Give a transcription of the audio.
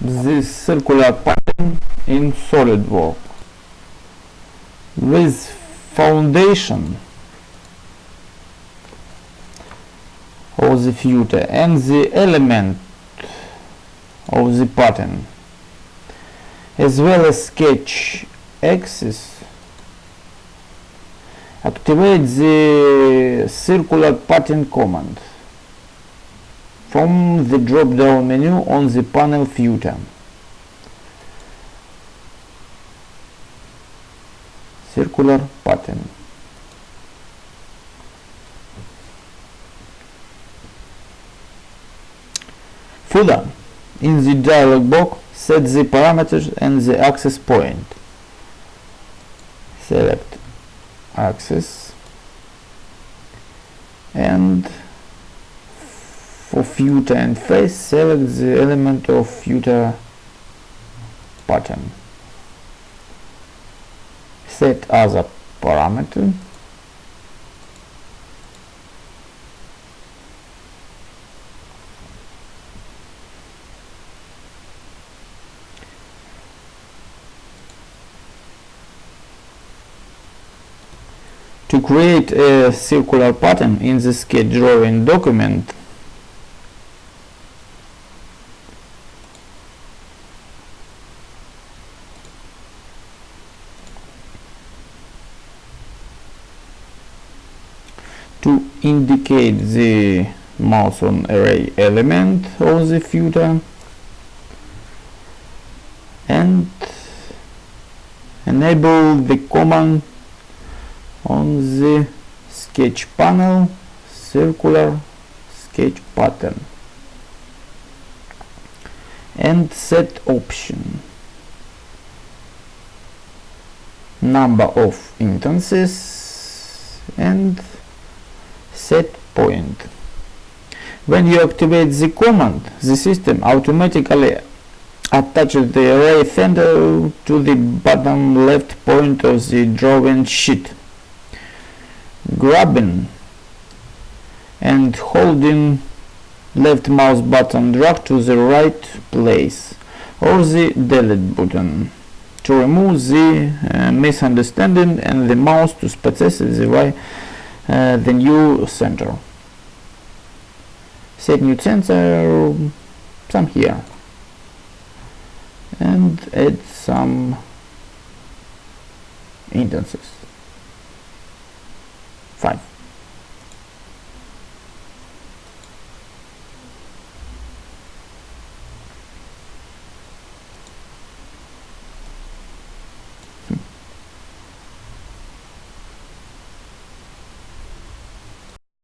this circular pattern in SOLIDWORks with foundation of the footer and the element of the pattern, as well as sketch axis. Activate the circular pattern command from the drop-down menu on the panel footer. Circular pattern. Further, in the dialog box, set the parameters and the access point. Select axis, and for footer and face, select the element of footer pattern. Set other parameter. To create a circular pattern in the sketch drawing document, to indicate the mouse on array element of the footer and enable the command on the sketch panel, circular sketch pattern, and set option number of instances and set point. When you activate the command, the system automatically attaches the array center to the bottom left point of the drawing sheet. Grabbing and holding left mouse button, drag to the right place or the delete button to remove the misunderstanding, and the mouse to specify the new center. Set new center, some here, and add some instances.